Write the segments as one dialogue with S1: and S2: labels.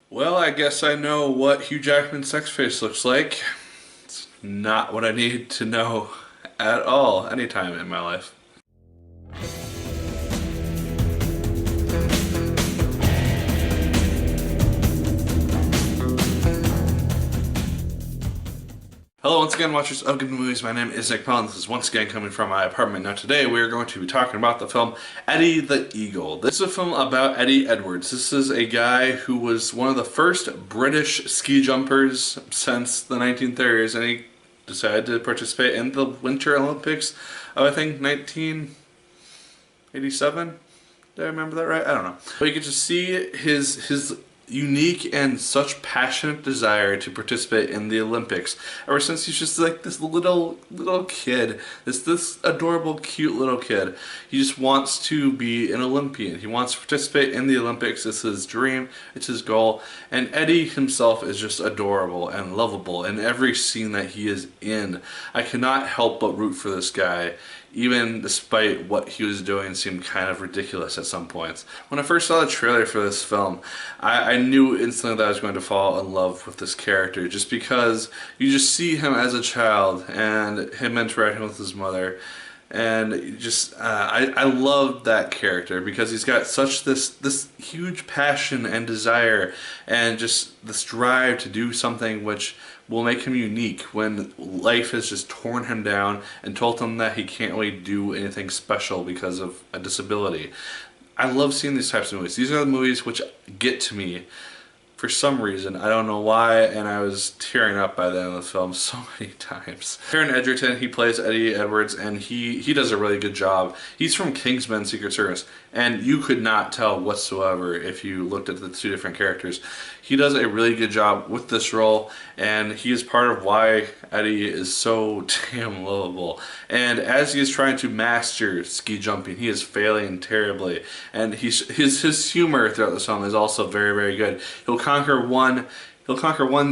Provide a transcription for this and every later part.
S1: Well, I guess I know what Hugh Jackman's sex face looks like. It's not what I need to know at all, anytime in my life. Hello once again, watchers of Good Movies. My name is Nick Pell, and this is once again coming from my apartment. Now today we are going to be talking about the film Eddie the Eagle. This is a film about Eddie Edwards. This is a guy who was one of the first British ski jumpers since the 1930s, and he decided to participate in the Winter Olympics of, I think, 1987. Did I remember that right? I don't know. But you get to see his unique and such passionate desire to participate in the Olympics ever since he's just like this little kid, this adorable cute little kid. He just wants to be an Olympian. He wants to participate in the Olympics. It's his dream, it's his goal, and Eddie himself is just adorable and lovable in every scene that he is in. I cannot help but root for this guy, even despite what he was doing seemed kind of ridiculous at some points. When I first saw the trailer for this film, I knew instantly that I was going to fall in love with this character, just because you just see him as a child and him interacting with his mother, and just I love that character because he's got such this huge passion and desire and just this drive to do something which will make him unique when life has just torn him down and told him that he can't really do anything special because of a disability. I love seeing these types of movies. These are the movies which get to me for some reason. I don't know why, and I was tearing up by the end of the film so many times. Taron Egerton, he plays Eddie Edwards, and he does a really good job. He's from Kingsman Secret Service, and you could not tell whatsoever if you looked at the two different characters. He does a really good job with this role, and he is part of why Eddie is so damn lovable. And as he is trying to master ski jumping, he is failing terribly, and his humor throughout the film is also very, very good. He'll conquer one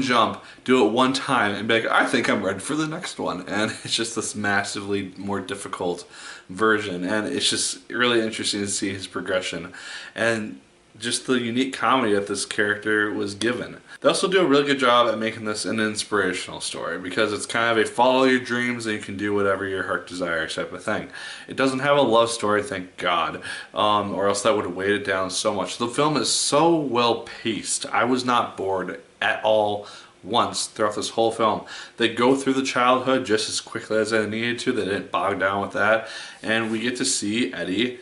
S1: jump, do it one time, and be like, I think I'm ready for the next one. And it's just this massively more difficult version, and it's just really interesting to see his progression and just the unique comedy that this character was given. They also do a really good job at making this an inspirational story because it's kind of a follow your dreams and you can do whatever your heart desires type of thing. It doesn't have a love story, thank God, or else that would have weighed it down so much. The film is so well paced. I was not bored at all once throughout this whole film. They go through the childhood just as quickly as they needed to. They didn't bog down with that, and we get to see Eddie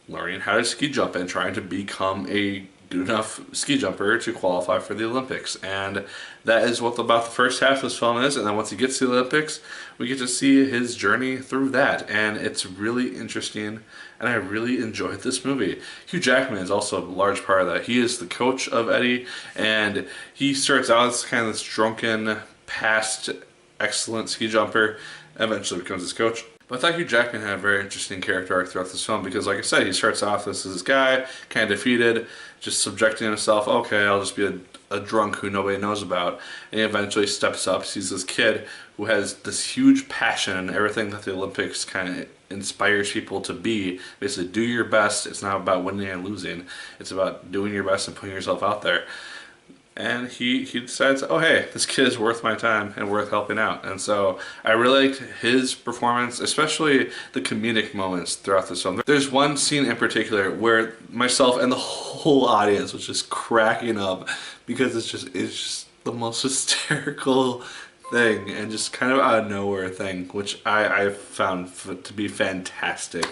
S1: learning how to ski jump and trying to become a good enough ski jumper to qualify for the Olympics. And that is what about the first half of this film is, and then once he gets to the Olympics, we get to see his journey through that, and it's really interesting, and I really enjoyed this movie. Hugh Jackman is also a large part of that. He is the coach of Eddie, and he starts out as kind of this drunken, past excellent ski jumper, eventually becomes his coach. But I thought Hugh Jackman had a very interesting character arc throughout this film because, like I said, he starts off as this guy, kind of defeated, just subjecting himself, okay, I'll just be a drunk who nobody knows about. And he eventually steps up, sees this kid who has this huge passion and everything that the Olympics kind of inspires people to be. Basically, do your best. It's not about winning and losing. It's about doing your best and putting yourself out there. And he decides, oh hey, this kid is worth my time and worth helping out. And so I really liked his performance, especially the comedic moments throughout this film. There's one scene in particular where myself and the whole audience was just cracking up because it's just the most hysterical thing and just kind of out of nowhere thing, which I found to be fantastic.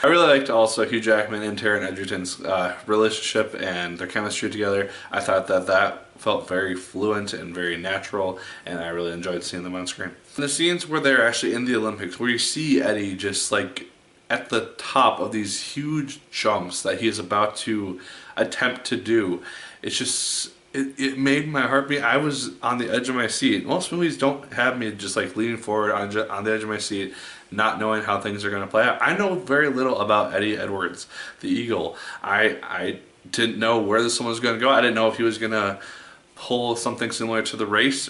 S1: I really liked also Hugh Jackman and Taron Egerton's relationship and their chemistry together. I thought that felt very fluent and very natural, and I really enjoyed seeing them on screen. And the scenes where they're actually in the Olympics, where you see Eddie just like at the top of these huge jumps that he is about to attempt to do, it's just it made my heart beat. I was on the edge of my seat. Most movies don't have me just like leaning forward on the edge of my seat, not knowing how things are going to play out. I know very little about Eddie Edwards, the Eagle. I didn't know where this one was going to go. I didn't know if he was going to pull something similar to the race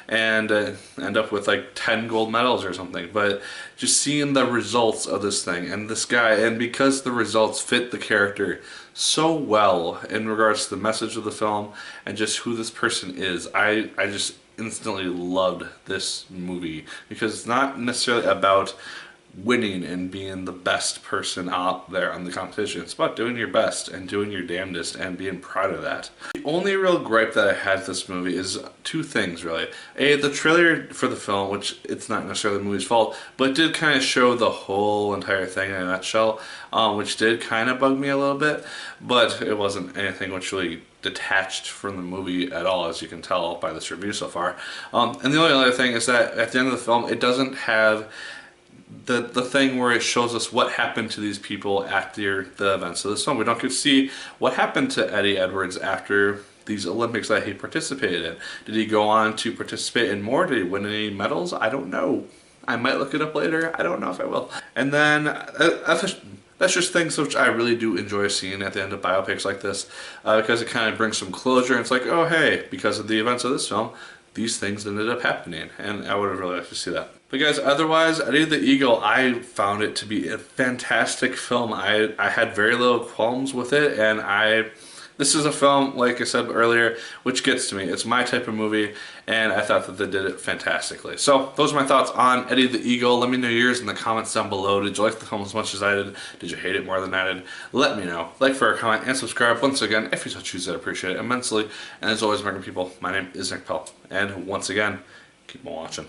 S1: and end up with like 10 gold medals or something. But just seeing the results of this thing and this guy, and because the results fit the character so well in regards to the message of the film and just who this person is, I just instantly loved this movie, because it's not necessarily about winning and being the best person out there on the competition. It's about doing your best and doing your damnedest and being proud of that. The only real gripe that I had with this movie is two things, really. A, the trailer for the film, which it's not necessarily the movie's fault, but it did kind of show the whole entire thing in a nutshell, which did kind of bug me a little bit, but it wasn't anything which really detached from the movie at all, as you can tell by this review so far. And the only other thing is that at the end of the film, it doesn't have the thing where it shows us what happened to these people after the events of this film. We don't get to see what happened to Eddie Edwards after these Olympics that he participated in. Did he go on to participate in more? Did he win any medals? I don't know. I might look it up later. I don't know if I will. And then that's just things which I really do enjoy seeing at the end of biopics like this, because it kind of brings some closure. And it's like, oh hey, because of the events of this film, these things ended up happening, and I would have really liked to see that. But guys, otherwise, Eddie the Eagle, I found it to be a fantastic film. I had very little qualms with it, and this is a film, like I said earlier, which gets to me. It's my type of movie, and I thought that they did it fantastically. So those are my thoughts on Eddie the Eagle. Let me know yours in the comments down below. Did you like the film as much as I did? Did you hate it more than I did? Let me know. Like, for a comment, and subscribe. Once again, if you so choose, I'd appreciate it immensely. And as always, American people, my name is Nick Pell. And once again, keep on watching.